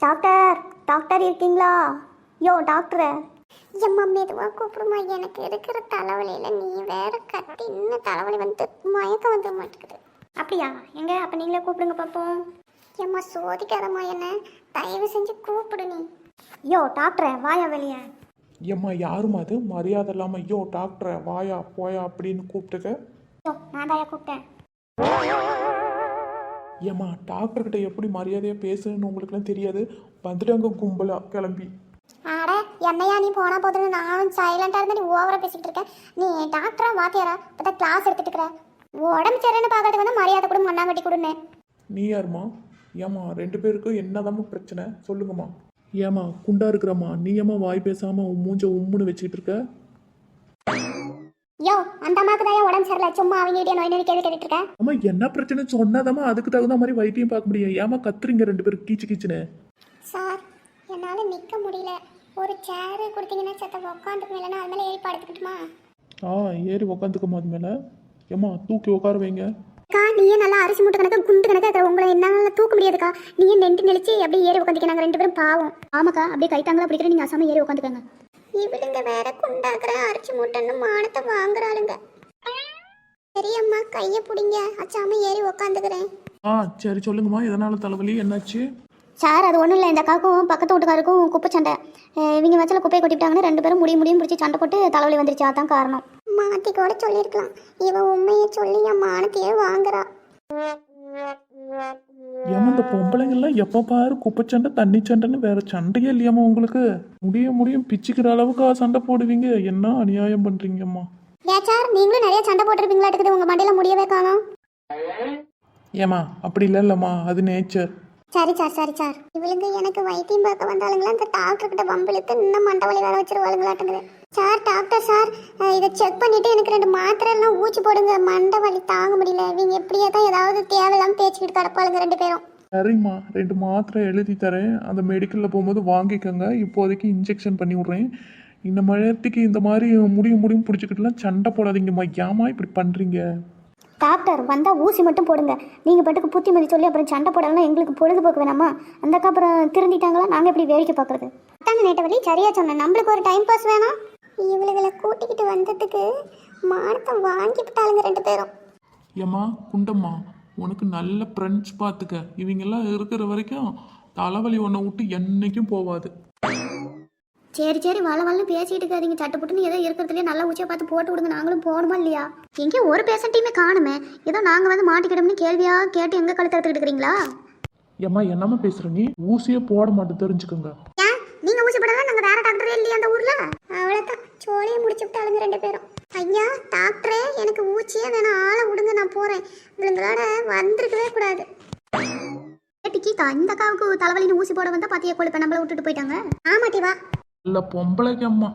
Doctor doctor இருக்கீங்களா? யோ doctor. எம்மா மெதுவாக கூப்பிடுமா, எனக்கு இருக்கிற தலைவலியில் நீ வேற கத்தி இன்னும் தலைவலி வந்து மயக்கம் வந்து மாட்டேங்குது. அப்படியா? எங்க அப்போ நீங்களே கூப்பிடுங்க பார்ப்போம். எம்மா சோதிக்காதம்மா, என்ன தயவு செஞ்சு கூப்பிடு நீ. யோ டாக்டர் வாயா வெளியே. ஏம்மா யாரும் அது மரியாதை இல்லாமல் ஐயோ டாக்டரை வாயா போயா அப்படின்னு கூப்பிட்டுக்க. யோ நான் தாயா கூப்பிட்டேன். ஏம்மா டாக்டர்கிட்ட எப்படி மரியாதையாக பேசுன்னு உங்களுக்குலாம் தெரியாது. வந்துட்டாங்க கும்பலா கிளம்பி. ஆட என்னையா நீ போனா போதுன்னு நானும் சைலண்டாக இருந்து நீ ஓவராக பேசிக்கிட்டு இருக்கேன். நீ டாக்டரா வாத்தியாரா இப்போ கிளாஸ் எடுத்துட்டு இருக்கிற? உடம்பு சரின்னு பார்க்கறதுக்கு வந்து மரியாதை கொடு, மண்ணாங்கட்டி கொடுன்னு. நீ யாரும்மா? ஏம்மா 2 பேருக்கும் என்னதாம்மா பிரச்சனை சொல்லுங்கம்மா. ஏம்மா குண்டா இருக்கிறம்மா, நீ ஏம்மா வாய் பேசாமல் உன் மூஞ்ச உம்முன்னு வச்சுக்கிட்டு இருக்க? யோ அந்த அம்மாவுக்கு தான் உடம்பு சரியில்லை, சும்மா அவங்க கிட்டே நோய் நோய் கேள்வி கேட்டுட்டு இருக்க. அம்மா என்ன பிரச்சனை சொன்னாதாம்மா அதுக்கு தகுந்த மாதிரி வைத்தியம் பார்க்க முடியும். ஏம்மா கத்துறீங்க 2 பேரும் கீச்சு கீச்சுன்னு? சார் என்னால் நிற்க முடியல, ஒரு சேரு கொடுத்தீங்கன்னா சத்த உட்காந்துக்கு மேலேனா அது மேலே ஏறி படுத்துக்கிட்டுமா? ஏறி உக்காந்துக்கம்மா அது மேலே. ஏம்மா தூக்கி உட்கார வைங்க. அக்கா நீயே நல்லா அரிசி மூட்டை கணக்கு குண்டு கணக்கு இருக்கிற உங்களை என்னால் தூக்க முடியாதுக்கா. நீயே நெண்டு நெளிச்சு அப்படியே ஏறி உட்காந்துக்க, நாங்கள் 2 பேரும் பாவம். ஆமாக்கா அப்படியே கைத்தாங்களா பிடிக்கிற நீங்கள் அசாம ஏறி உட்காந்துக்கோங்க. இவளுங்க வேற குண்டாக்குற அரிசி மூட்டைன்னு மானத்தை வாங்குறாளுங்க. பெரியம்மா கையை பிடிங்க, அச்சாம ஏறி உக்காந்துக்கிறேன். சரி சொல்லுங்கம்மா, எதனால தலைவலி என்னாச்சு? சார் அது ஒன்றும் இல்லை, இந்த காக்கும் பக்கத்து வீட்டுக்காருக்கும் குப்பை சண்டை. இவங்க வச்சல குப்பையை கொட்டிவிட்டாங்கன்னு 2 பேரும் முடியும் பிடிச்சி சண்டை போட்டு தலைவலி வந்துருச்சு. அதான் காரணம். மாத்தி கூட சொல்லியிருக்கலாம், இவன் உண்மையை சொல்லி என் மானத்தையே வாங்குறா. ஏமா இந்த பொம்பளைங்கள்லாம் எப்போ பாரு குப்பைச்சண்டை தண்ணி சண்டைன்னு வேற சண்டையே இல்லையாம்மா உங்களுக்கு? முடியும் பிச்சுக்கிற அளவுக்கு சண்டை போடுவீங்க. என்ன அநியாயம் பண்றீங்கம்மா. ஏன் சார் நீங்களும் நிறைய சண்டை போட்டிருப்பீங்களா இருக்குது, உங்க மண்டையில முடியவே காணோம். ஏமா அப்படி இல்லைல்லம்மா, அது நேச்சர். சரி சார் இவளுங்க எனக்கு வைத்தியம் பார்க்க வந்தாலுங்களா இந்த டாக்டர் கிட்ட பம்பளுக்கு இன்னும் மண்டவலி வேற வச்சிருவாளுங்களாட்டுங்குது. சார் டாக்டர் சார் இதை செக் பண்ணிட்டு எனக்கு 2 மாத்திரை எல்லாம் ஊசி போடுங்க, மண்டவலி தாங்க முடியல. இவங்க எப்படியே தான் ஏதாவது தேவையில்லாம பேச்சுக்கிட்டு கிடப்பாளுங்க 2 பேரும். சரிம்மா 2 மாத்திரை எழுதி தரேன், அந்த மெடிக்கலில் போகும்போது வாங்கிக்கோங்க. இப்போதைக்கு இன்ஜெக்ஷன் பண்ணி விட்றேன். இந்த மழையத்துக்கு இந்த மாதிரி முடியும் பிடிச்சிக்கிட்டுலாம் சண்டை போடாதீங்கம்மா. ஏமா இப்படி பண்ணுறீங்க? டாக்டர் வந்தால் ஊசி மட்டும் போடுங்க. நீங்கள் பாட்டுக்கு புத்திமதி சொல்லி அப்புறம் சண்டை போடலாம், எங்களுக்கு பொழுதுபோக்கு வேணாமா? அந்தக்கா அப்புறம் திருந்திட்டாங்களா, நாங்கள் எப்படி வேடிக்கை பார்க்குறது? அதாங்க நேட்டவழி சரியா சொன்னேன், நம்மளுக்கு ஒரு டைம் பாஸ் வேணாம். இவளுகளை கூட்டிக்கிட்டு வந்ததுக்கு மானத்தை வாங்கிவிட்டாளுங்க 2 பேரும். ஏம்மா குண்டம்மா, உனக்கு நல்ல ஃப்ரெண்ட்ஸ் பார்த்துக்க. இவங்கெல்லாம் இருக்கிற வரைக்கும் தலைவலி ஒன்றை விட்டு என்றைக்கும் போகாது. சரி வளன்னு பேசிட்டு இருக்காதீங்க. சட்டுப்புட்டுன்னு ஏதோ இருக்கிறதுலேயே நல்லா ஊச்சியை பார்த்து போட்டு விடுங்க, நாங்களும் போகணுமா இல்லையா? எங்கேயும் ஒரு பேஷண்ட்டையுமே காணுமே, ஏதோ நாங்கள் வந்து மாட்டிக்கிட்டோம்னு கேள்வியாக கேட்டு எங்கே கழுத்து எடுத்துக்கிட்டு இருக்கிறீங்களா? ஏம்மா என்னம்மா பேசுகிற நீ? ஊசியே போட மாட்டேன் தெரிஞ்சுக்கோங்க. ஏன் நீங்க ஊசி போடலாம், நாங்க வேற டாக்டரே இல்லையா அந்த ஊர்ல? அவ்வளோதான் சோழியை முடிச்சு விட்டாளுங்க 2 பேரும். ஐயா டாக்டரே எனக்கு ஊச்சியே வேணாம், ஆளை விடுங்க நான் போறேன். இவங்களோட வந்திருக்கவே கூடாது. கீதா இந்த அக்காவுக்கு தலைவலின்னு ஊசி போட வந்தால் பாத்தியா கொழுப்ப நம்மளை விட்டுட்டு போயிட்டாங்க. ஆமாட்டி வா. இல்லை பொம்பளைக்கு அம்மா